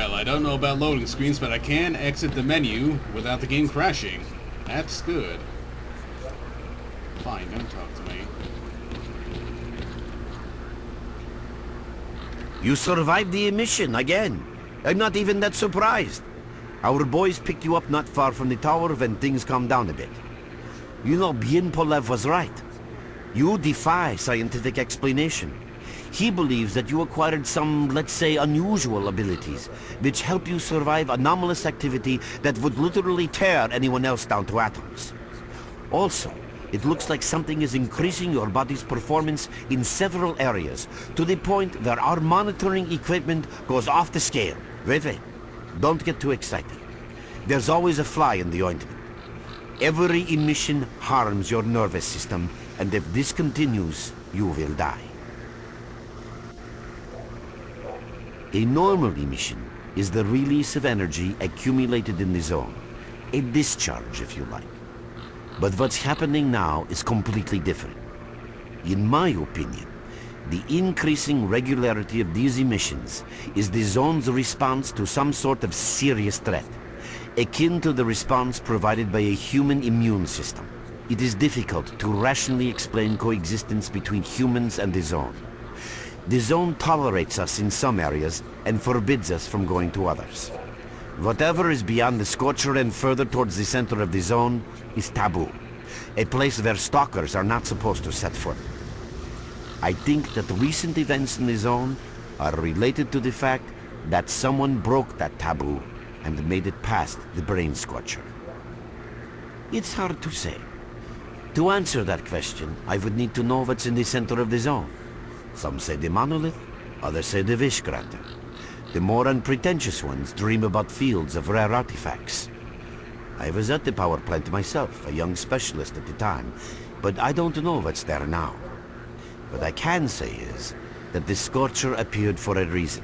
Well, I don't know about loading screens, but I can exit the menu without the game crashing. That's good. Fine, don't talk to me. You survived the emission again. I'm not even that surprised. Our boys picked you up not far from the tower when things calmed down a bit. You know, Bien Polev was right. You defy scientific explanation. He believes that you acquired some, let's say, unusual abilities, which help you survive anomalous activity that would literally tear anyone else down to atoms. Also, it looks like something is increasing your body's performance in several areas, to the point where our monitoring equipment goes off the scale. Wait. Don't get too excited. There's always a fly in the ointment. Every emission harms your nervous system, and if this continues, you will die. A normal emission is the release of energy accumulated in the zone. A discharge, if you like. But what's happening now is completely different. In my opinion, the increasing regularity of these emissions is the zone's response to some sort of serious threat, akin to the response provided by a human immune system. It is difficult to rationally explain coexistence between humans and the zone. The zone tolerates us in some areas and forbids us from going to others. Whatever is beyond the scorcher and further towards the center of the zone is taboo, a place where stalkers are not supposed to set foot. I think that recent events in the zone are related to the fact that someone broke that taboo and made it past the brain scorcher. It's hard to say. To answer that question, I would need to know what's in the center of the zone. Some say the monolith, others say the Wish-Granter. The more unpretentious ones dream about fields of rare artifacts. I was at the power plant myself, a young specialist at the time, but I don't know what's there now. What I can say is that the Scorcher appeared for a reason.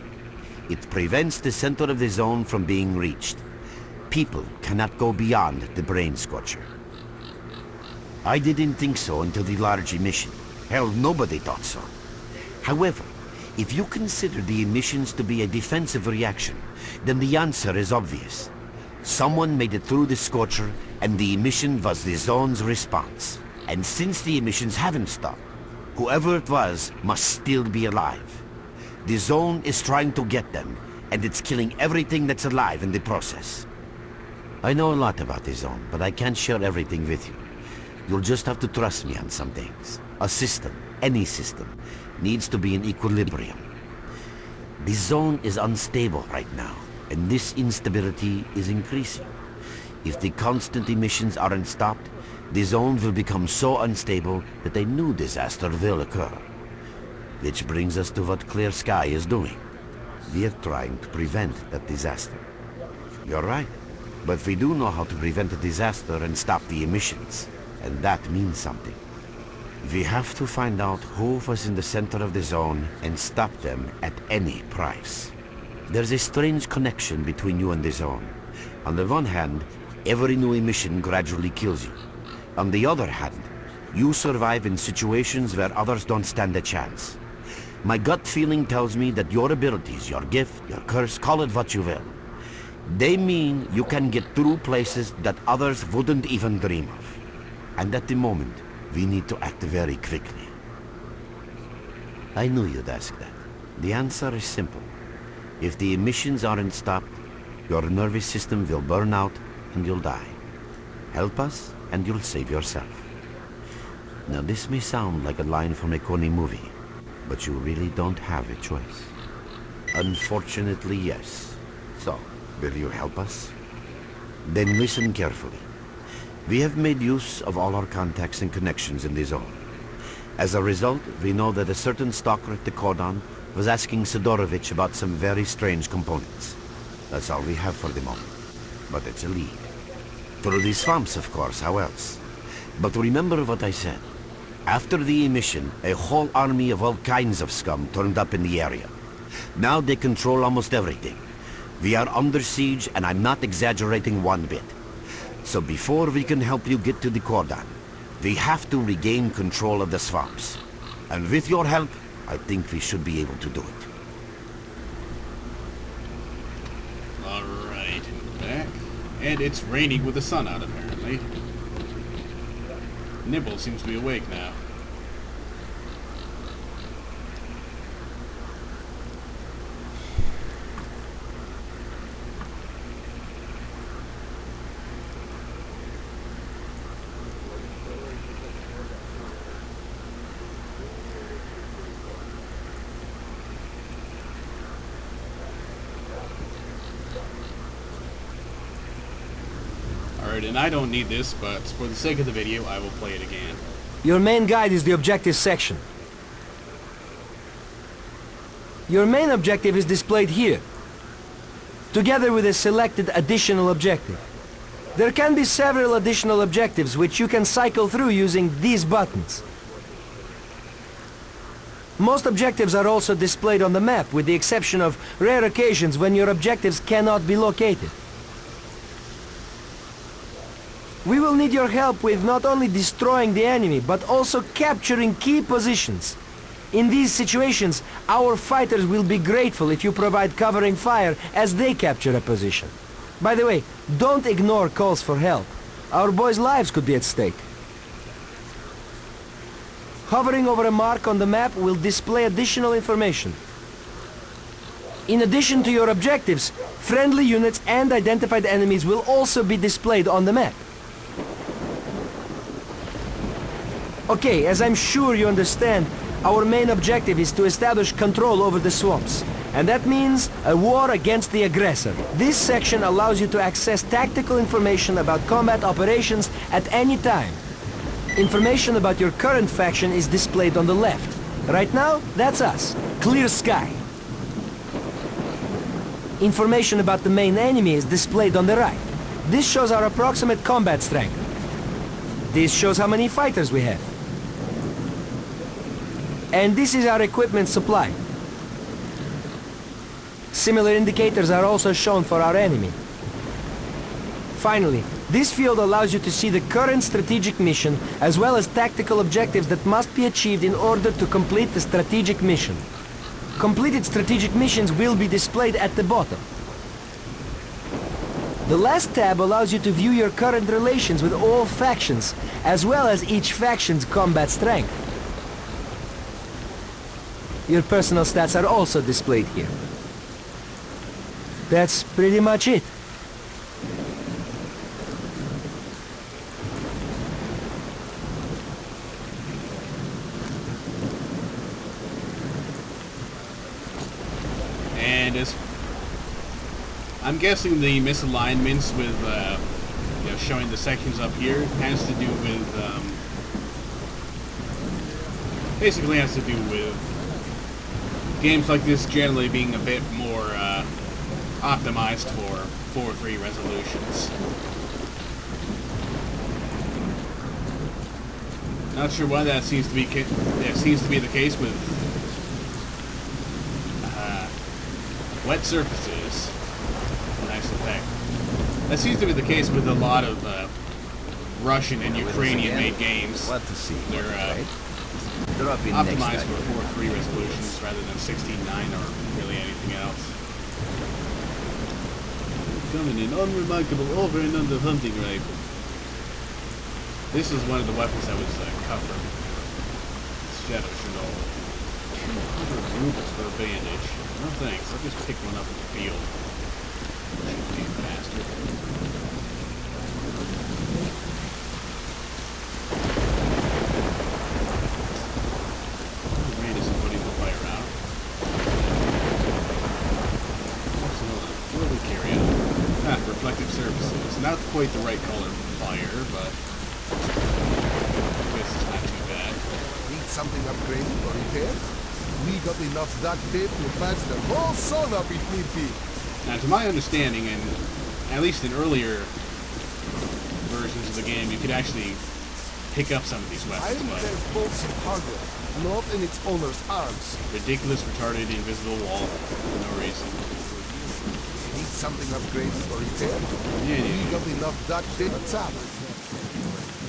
It prevents the center of the zone from being reached. People cannot go beyond the brain scorcher. I didn't think so until the large emission. Hell, nobody thought so. However, if you consider the emissions to be a defensive reaction, then the answer is obvious. Someone made it through the Scorcher, and the emission was the zone's response. And since the emissions haven't stopped, whoever it was must still be alive. The zone is trying to get them, and it's killing everything that's alive in the process. I know a lot about the zone, but I can't share everything with you. You'll just have to trust me on some things. A system, any system, needs to be in equilibrium. The zone is unstable right now, and this instability is increasing. If the constant emissions aren't stopped, the zone will become so unstable that a new disaster will occur. Which brings us to what S.T.A.L.K.E.R is doing. We are trying to prevent that disaster. You're right, but we do know how to prevent a disaster and stop the emissions, and that means something. We have to find out who was in the center of the zone and stop them at any price. There's a strange connection between you and the zone. On the one hand, every new emission gradually kills you. On the other hand, you survive in situations where others don't stand a chance. My gut feeling tells me that your abilities, your gift, your curse, call it what you will, they mean you can get through places that others wouldn't even dream of. And at the moment, we need to act very quickly. I knew you'd ask that. The answer is simple. If the emissions aren't stopped, your nervous system will burn out and you'll die. Help us and you'll save yourself. Now this may sound like a line from a corny movie, but you really don't have a choice. Unfortunately, yes. So, will you help us? Then listen carefully. We have made use of all our contacts and connections in the zone. As a result, we know that a certain stalker at the cordon was asking Sidorovich about some very strange components. That's all we have for the moment. But it's a lead. Through the swamps, of course, how else? But remember what I said. After the emission, a whole army of all kinds of scum turned up in the area. Now they control almost everything. We are under siege, and I'm not exaggerating one bit. So before we can help you get to the cordon, we have to regain control of the swamps. And with your help, I think we should be able to do it. And it's raining with the sun out, apparently. Nibble seems to be awake now. Alright, and I don't need this, but for the sake of the video, I will play it again. Your main guide is the objective section. Your main objective is displayed here, together with a selected additional objective. There can be several additional objectives which you can cycle through using these buttons. Most objectives are also displayed on the map, with the exception of rare occasions when your objectives cannot be located. We will need your help with not only destroying the enemy, but also capturing key positions. In these situations, our fighters will be grateful if you provide covering fire as they capture a position. By the way, don't ignore calls for help. Our boys' lives could be at stake. Hovering over a mark on the map will display additional information. In addition to your objectives, friendly units and identified enemies will also be displayed on the map. Okay, as I'm sure you understand, our main objective is to establish control over the swamps. And that means a war against the aggressor. This section allows you to access tactical information about combat operations at any time. Information about your current faction is displayed on the left. Right now, that's us. Clear sky. Information about the main enemy is displayed on the right. This shows our approximate combat strength. This shows how many fighters we have. And this is our equipment supply. Similar indicators are also shown for our enemy. Finally, this field allows you to see the current strategic mission as well as tactical objectives that must be achieved in order to complete the strategic mission. Completed strategic missions will be displayed at the bottom. The last tab allows you to view your current relations with all factions, as well as each faction's combat strength. Your personal stats are also displayed here. That's pretty much it. And as I'm guessing the misalignments with showing the sections up here has to do with basically has to do with games like this generally being a bit more optimized for 4:3 resolutions. Not sure why that seems to be the case with wet surfaces. Nice effect. That seems to be the case with a lot of Russian and Ukrainian-made games. Glad to see. They're optimized for 4:3 resolutions rather than 16:9 or really anything else. Coming in unremarkable over and under hunting rifle. This is one of the weapons that was covered. Shadow Chernobyl. 200 rubles for a bandage. No thanks, I'll just pick one up in the field. Cheap bastard. Rain isn't putting the fire out. What do we carry out? Ah, reflective surfaces. Not quite the right color for fire, but I guess it's not too bad. Need something upgraded or repaired? We got enough duct tape to patch the whole sun up if need be. Now, to my understanding, and at least in earlier versions of the game, you could actually pick up some of these weapons, Iron but Tail bolts in hardware, not in its owner's arms. ridiculous, retarded, invisible wall for no reason. Need something upgraded or repaired? Yeah. We got enough duct tape to tap.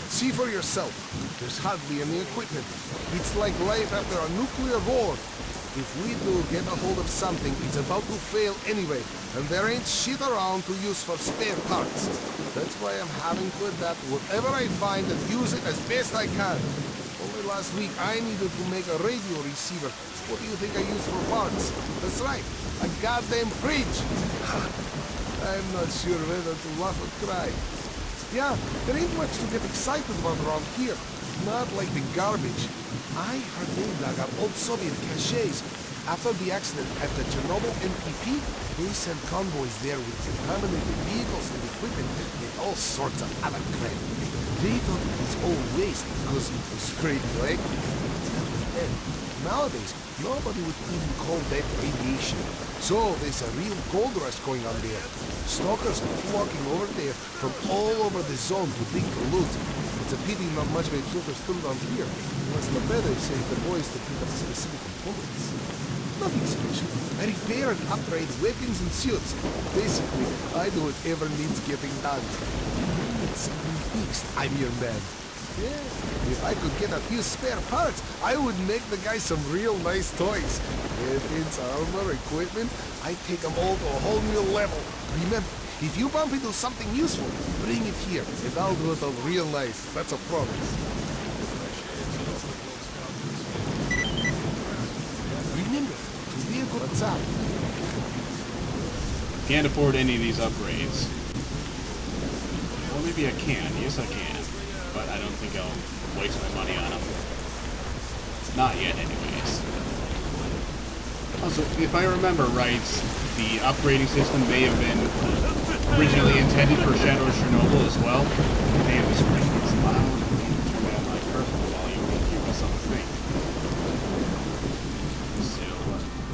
See for yourself. There's hardly any equipment. It's like life after a nuclear war. if we do get a hold of something, it's about to fail anyway, and there ain't shit around to use for spare parts. That's why I'm having to adapt whatever I find and use it as best I can. Only last week I needed to make a radio receiver. What do you think I used for parts? That's right, a goddamn fridge. I'm not sure whether to laugh or cry. Yeah, there ain't much to get excited about around here. Not like the garbage. I heard they dug up old Soviet caches. After the accident at the Chernobyl MPP, they sent convoys there with contaminated vehicles and equipment and all sorts of other crap. They thought it was all waste because it was great, right? And nowadays, nobody would even call that radiation. So there's a real gold rush going on there. Stalkers are flocking over there from all over the zone to dig for loot. It's a pity not much of filters still down here, unless the better save the boys to pick up specific components. Nothing special. I repair and upgrade weapons and suits. Basically, I do whatever needs getting done. It's something fixed, I'm your man. Yeah, if I could get a few spare parts, I would make the guys some real nice toys. Weapons, armor, equipment, I take them all to a whole new level. Remember, if you bump into something useful, bring it here, and I'll do it all real nice. That's a promise. Remember, to be a good WhatsApp. Can't afford any of these upgrades. Or maybe I can. Yes, I can. But I don't think I'll waste my money on them. Not yet, anyways. Also, if I remember right, the upgrading system may have been originally intended for Shadow of Chernobyl as well. Damn, this screen is loud. Turn down my personal volume to hear myself think. So,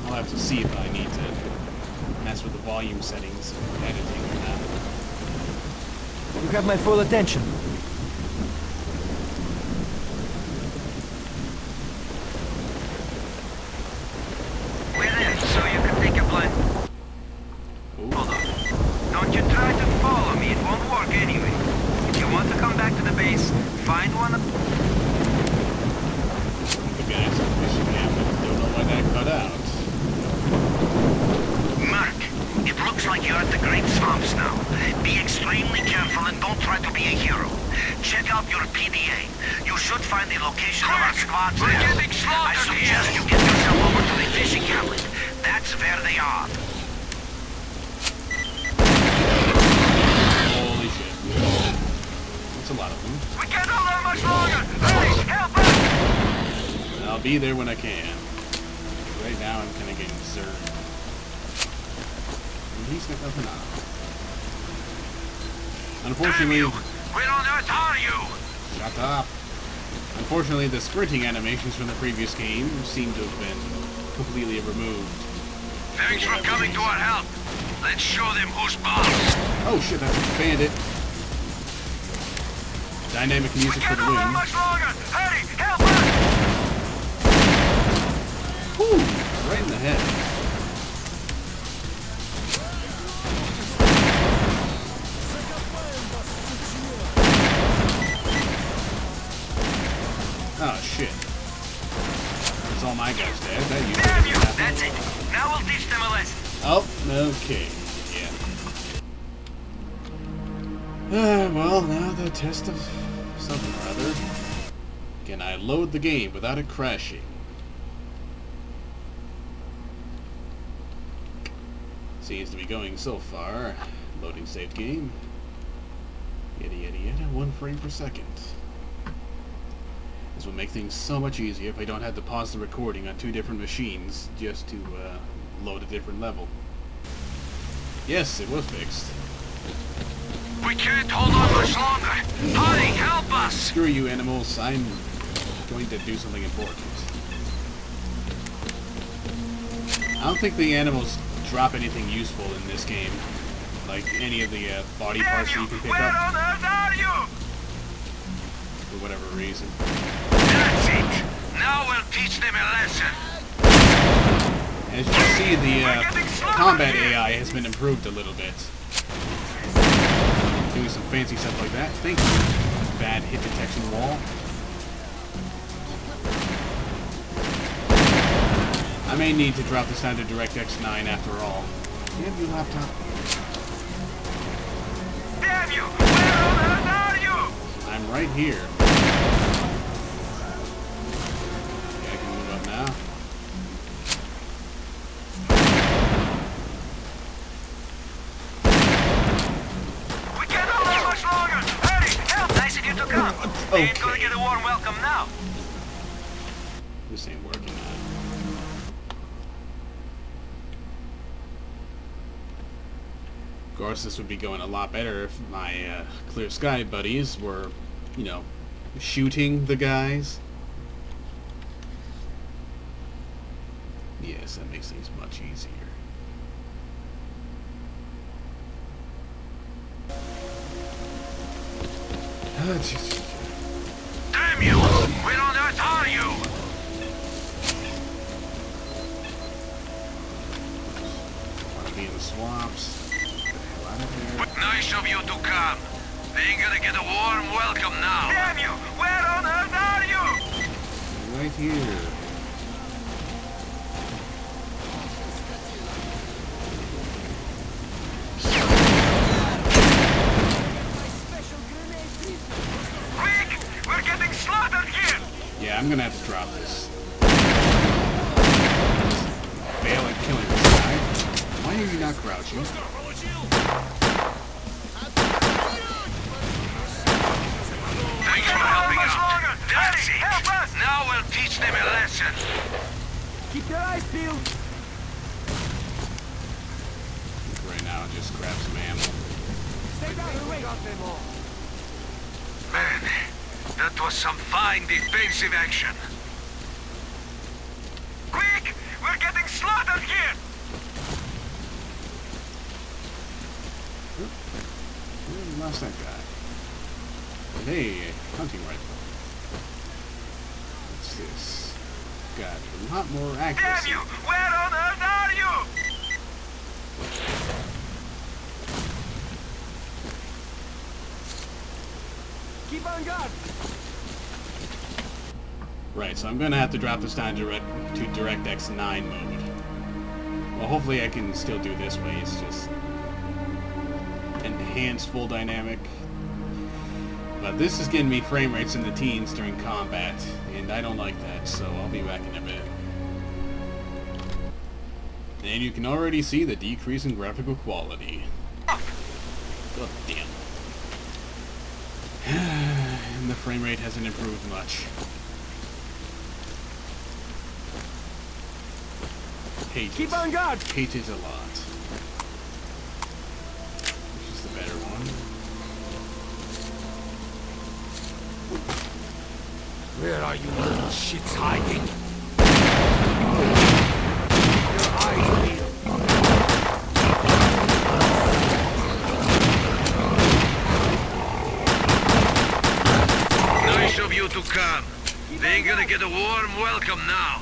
I'll have to see if I need to mess with the volume settings and editing or not. You have my full attention. Be there when I can. Right now I'm kind of getting zerged. And he's got nothing on. Unfortunately... Where on earth are you? Shut up. Unfortunately, the sprinting animations from the previous game seem to have been completely removed. Thanks for coming to our help. Let's show them who's boss. Oh shit, that's a bandit. Dynamic music for the win. Much longer. Hurry, help us! Whew, right in the head. Oh shit. That's all my guys dead. That usually Damn you! happen. That's it. Now we'll teach them a lesson. Oh, okay. Yeah. Well, now the test of something or other. Can I load the game without it crashing? Seems to be going so far. Loading saved game. Yada yada yada. 1 frame per second. This will make things so much easier if I don't have to pause the recording on 2 different machines just to load a different level. Yes, it was fixed. We can't hold on much longer. Hurry, help us! Screw you, animals. I'm going to do something important. I don't think the animals drop anything useful in this game. Like any of the body parts that you can pick Where up. on earth are you? For whatever reason. That's it. Now we'll teach them a lesson. As you can see, the combat AI has been improved a little bit. Doing some fancy stuff like that. Thank you. Bad hit detection wall. I'm may need to drop this down to DirectX 9 after all. Damn you, laptop. Damn you! Where on earth are you? I'm right here. Yeah, I can move up now. We can't hold on much longer! Hurry! Help! Nice of you to come! They ain't gonna get a warm welcome now! This ain't working out. Of course, this would be going a lot better if my Clear Sky buddies were, you know, shooting the guys. Yes, that makes things much easier. Damn you! Where on earth are you? Want to be in the swamps. Out of here. Nice of you to come. They ain't gonna get a warm welcome now. Damn you! Where on earth are you? Right here. Quick! We're getting slaughtered here! Yeah, I'm gonna have to drop this. Fail at killing this guy. Why are you not crouching? Thanks for helping out. That's it. Help us! Now we'll teach them a lesson. Keep your eyes peeled. Right now, just grab some ammo. Stay down and wait. Man, that was some fine defensive action. Quick! We're getting slaughtered here! We lost that guy. Hey, hunting rifle. What's this? Got a lot more accuracy. Damn you! Where on earth are you? Keep on guard. Right, so I'm gonna have to drop this down to DirectX 9 mode. Well, hopefully I can still do this way. It's just enhanced full dynamic. But this is getting me frame rates in the teens during combat, and I don't like that, so I'll be back in a bit. And you can already see the decrease in graphical quality. God damn. And the frame rate hasn't improved much. Hate Keep it. on guard. Hate it a lot. Which is the better one? Where are you little shits hiding? Your eyes peeled. Nice of you to come. They ain't gonna get a warm welcome now.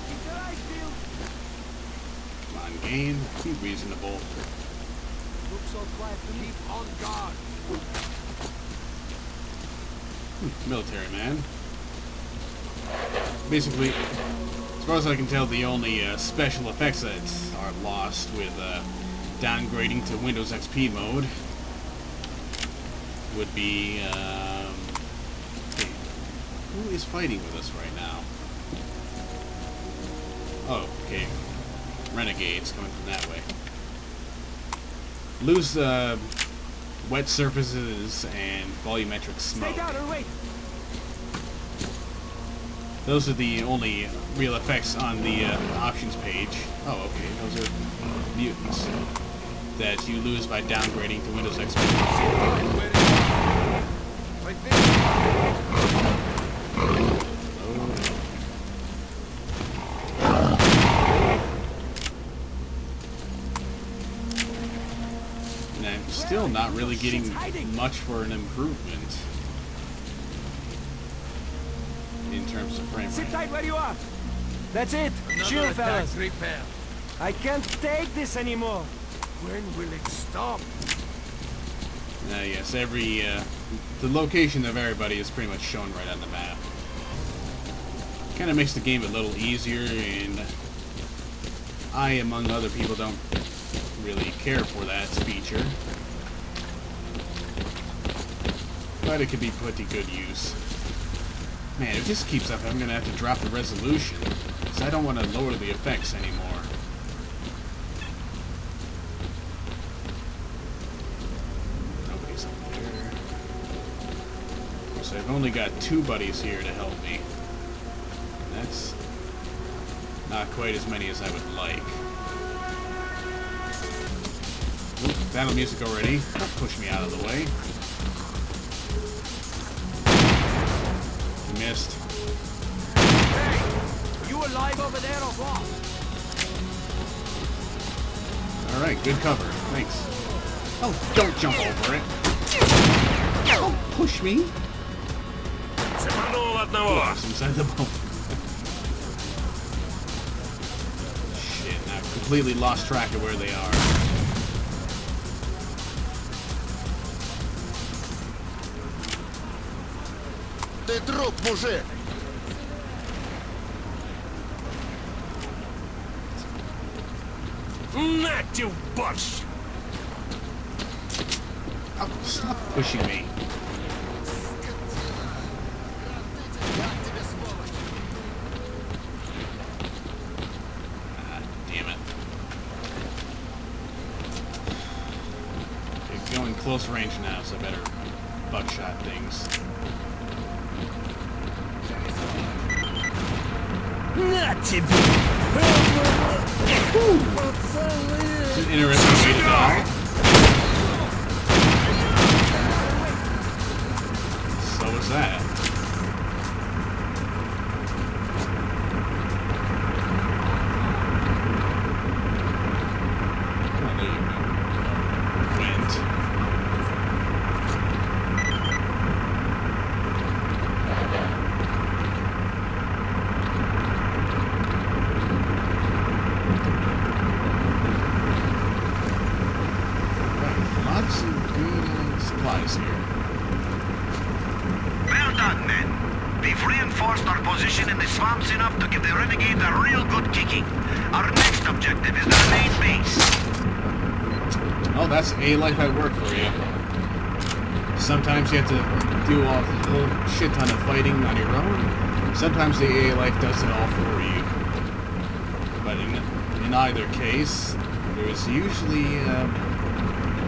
Keep your eyes peeled. Come on, game. Be reasonable. Look so quiet to me. Keep on guard. Military man. Basically, as far as I can tell, the only special effects that are lost with downgrading to Windows XP mode would be... hey, who is fighting with us right now? Oh, okay. Renegades coming from that way. Lose wet surfaces and volumetric smoke. Stay down and wait. Those are the only real effects on the options page. Oh, okay. Those are mutants that you lose by downgrading to Windows XP. And I'm still not really getting much for an improvement in terms of frame Sit rate. tight where you are. That's it. Chill, fellas. Repair. I can't take this anymore. When will it stop? Yes, the location of everybody is pretty much shown right on the map. Kind of makes the game a little easier, and I, among other people, don't really care for that feature. But it could be put to good use. Man, if this keeps up, I'm gonna have to drop the resolution, because I don't want to lower the effects anymore. Nobody's up there. So I've only got 2 buddies here to help me. That's not quite as many as I would like. Oop, battle music already. Don't push me out of the way. You missed. Hey! You alive over there or what? Alright, good cover. Thanks. Oh, don't jump over it. Don't push me. Lost inside the boat. Shit, now I've completely lost track of where they are. Ты труп, мужик! Нате в борщ! Oh, stop pushing me. Ah, damn it. Okay, going close range now, so I better buckshot things. На тебе! It's an interesting way to die. So was that. Oh, there you go. Went. Lots of good supplies here. Well done, men. We've reinforced our position in the swamps enough to give the renegades a real good kicking. Our next objective is the main base. Oh, that's a life at work for you. Sometimes you have to do a whole shit ton of fighting on your own. Sometimes the AA life does it all for you. But in either case, there's usually a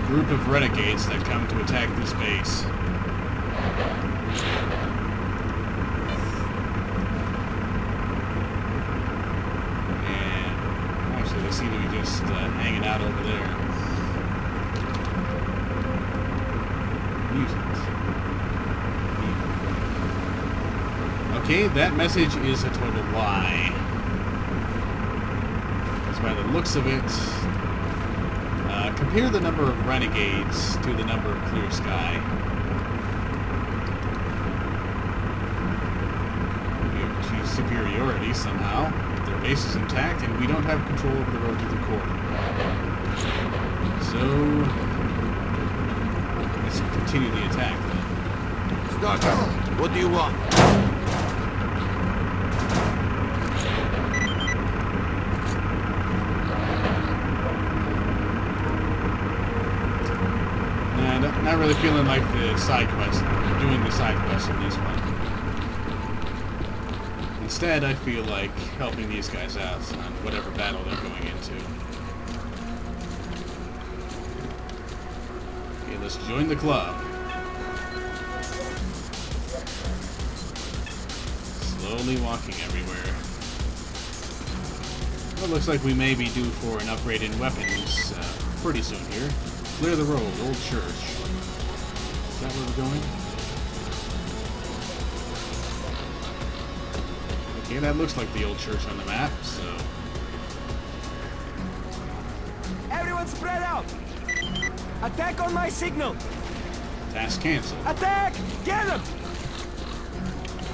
group of renegades that come to attack this base. And actually, they seem to be just hanging out over there. Okay, that message is a total lie. Because by the looks of it, compare the number of renegades to the number of clear sky. We have achieved superiority somehow. Their base is intact, and we don't have control over the road to the core. So, let's continue the attack then. Start. What do you want? Not really feeling like the side quest, doing the side quest in this one. Instead, I feel like helping these guys out on whatever battle they're going into. Okay, let's join the club. Slowly walking everywhere. Well, it looks like we may be due for an upgrade in weapons pretty soon here. Clear the road, old church. Is that where we're going? Okay, that looks like the old church on the map, so... Everyone spread out! Attack on my signal! Task cancelled. Attack! Get him!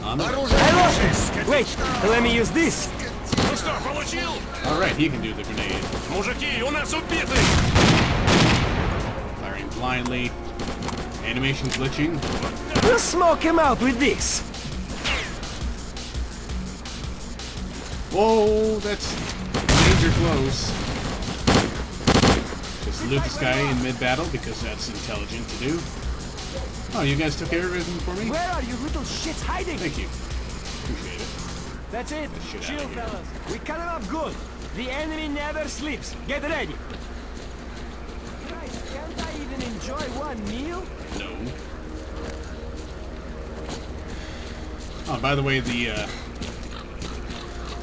On the... I lost him! Wait, let me use this! Ну что, получил? Alright, he can do the grenade. Мужики, у нас убиты! Firing blindly. Animation glitching. We'll smoke him out with this! Whoa, that's danger close. Just loot this guy in mid-battle because that's intelligent to do. Oh, you guys took care of everything for me? Where are you little shits hiding? Thank you. Appreciate it. That's it. Shit Chill, outta here. fellas. We cut it up good. The enemy never sleeps. Get ready. Christ, can't I even enjoy one meal? No. Oh, by the way, the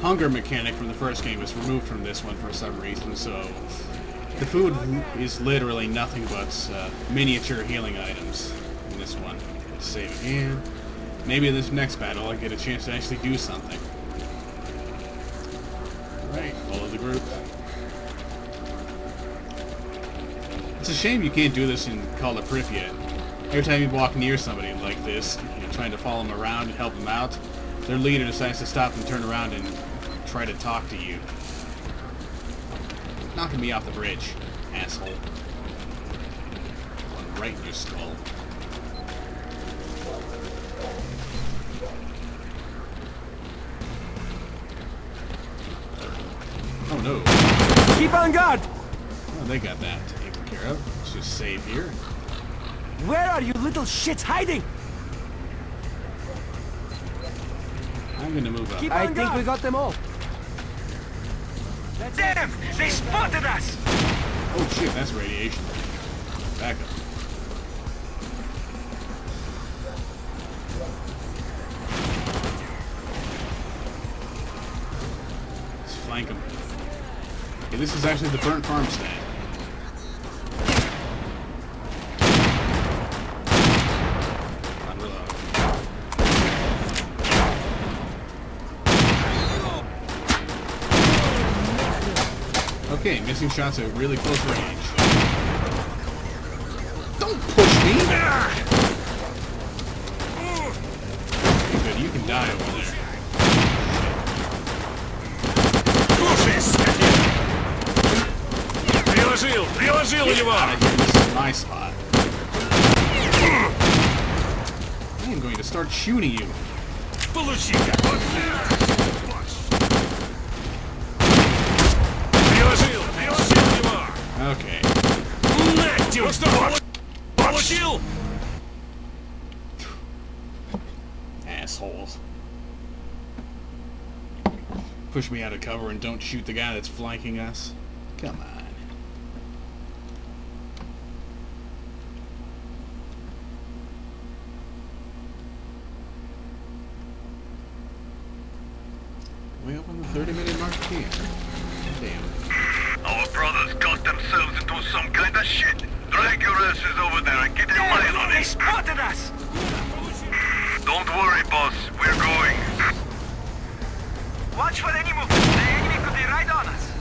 hunger mechanic from the first game was removed from this one for some reason, so the food is literally nothing but miniature healing items in this one. Let's save again. Maybe in this next battle I'll get a chance to actually do something. Alright, follow the group. It's a shame you can't do this in Call of Pripyat. Every time you walk near somebody like this, you're trying to follow them around and help them out, their leader decides to stop and turn around and try to talk to you. Knocking me off the bridge, asshole. One right in your skull. Oh no. Keep on guard. Oh, they got that taken care of. Let's just save here. Where are you little shits hiding? I'm gonna move up. I think we got them all. Damn! They spotted us! Oh shit, that's radiation. Back up. Let's flank them. Okay, this is actually the burnt farmstead. Unreload. Okay, missing shots at really close range. Don't push me! Okay, good, you can die over there. Приложил его! This is my spot. I am going to start shooting you. Получи-ка! Приложил его! Okay. Ну что, получил? Assholes. Push me out of cover and don't shoot the guy that's flanking us. Come on. We open the 30-minute mark here. Damn. Our brothers got themselves into some kind of shit. Drag your asses over there and get a line on it. They spotted us! Don't worry, boss. We're going. Watch for any movement. The enemy could be right on us.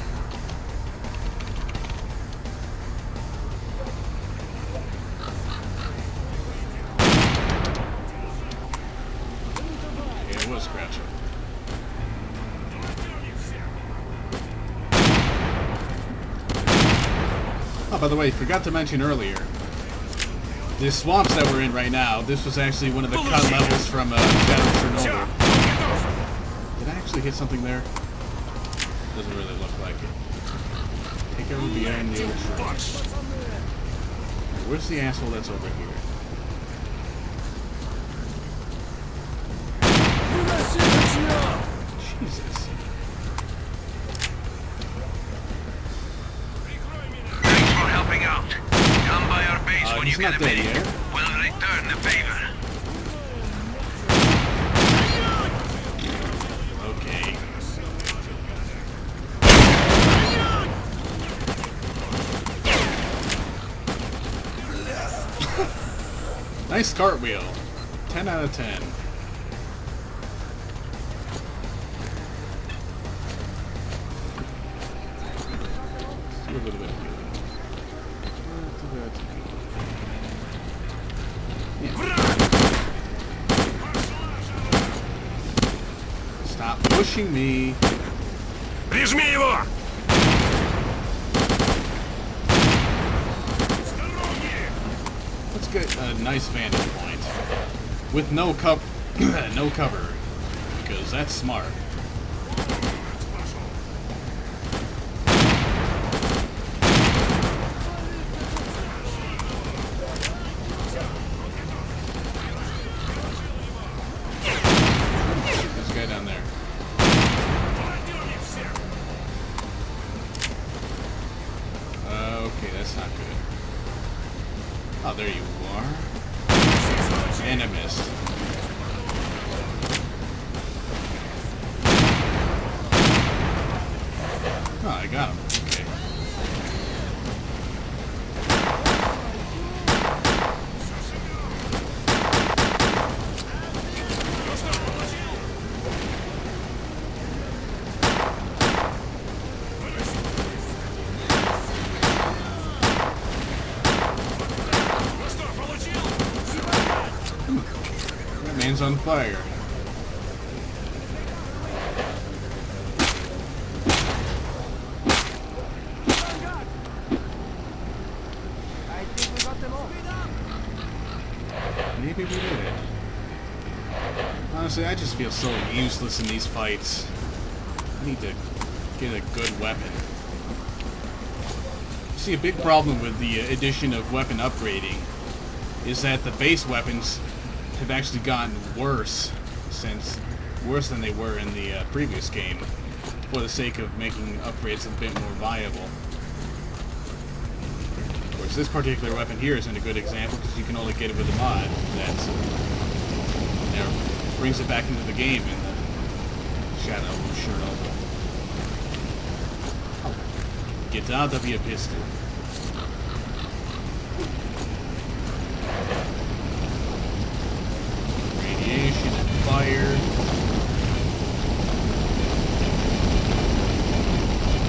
Yeah, it was Scratcher. Oh, by the way, forgot to mention earlier, the swamps that we're in right now, this was actually one of the cut levels from Shadow of Chernobyl. Did I actually hit something there? Doesn't really look like it. Take cover behind the old shrubs. Where's the asshole that's over here? Jesus. Thanks for helping out. Come by our base when you he's get not a dead minute. yet. We'll return the favor. Okay. Nice cartwheel. 10 out of 10. Let's do a little bit of healing. Yeah. Stop pushing me. Прижми его! Let's get a nice vantage point with no no cover, because that's smart. that's not good. Oh, there you are. And I missed. Oh, I got him. Okay. That man's on fire. Maybe we did it. Honestly, I just feel so useless in these fights. I need to get a good weapon. See, a big problem with the addition of weapon upgrading is that the base weapons have actually gotten worse worse than they were in the previous game, for the sake of making upgrades a bit more viable. Of course, this particular weapon here isn't a good example because you can only get it with a mod that brings it back into the game in the Shadow of Chernobyl. Get out of your pistol. Radiation and fire.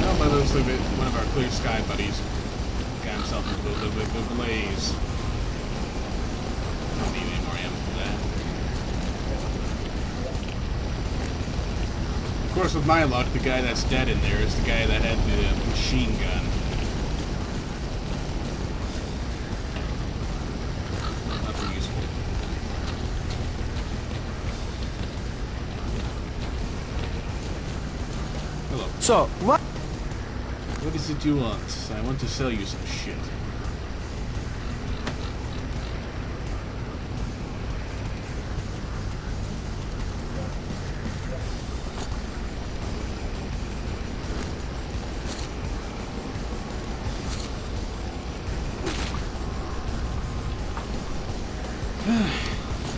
Oh, by the looks of it, one of our Clear Sky buddies got himself into a little bit of a blaze. I don't need any more ammo for that. Of course, with my luck, the guy that's dead in there is the guy that had the machine gun. Nothing useful. Hello. So, what? What is it you want? I want to sell you some shit.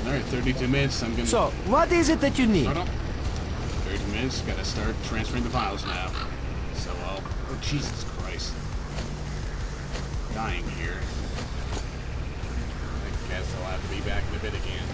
Alright, 32 minutes, I'm gonna... So, what is it that you need? Hold on. 30 minutes, gotta start transferring the files now. So I'll... Oh, Jesus Christ. Dying here. I guess I'll have to be back in a bit again.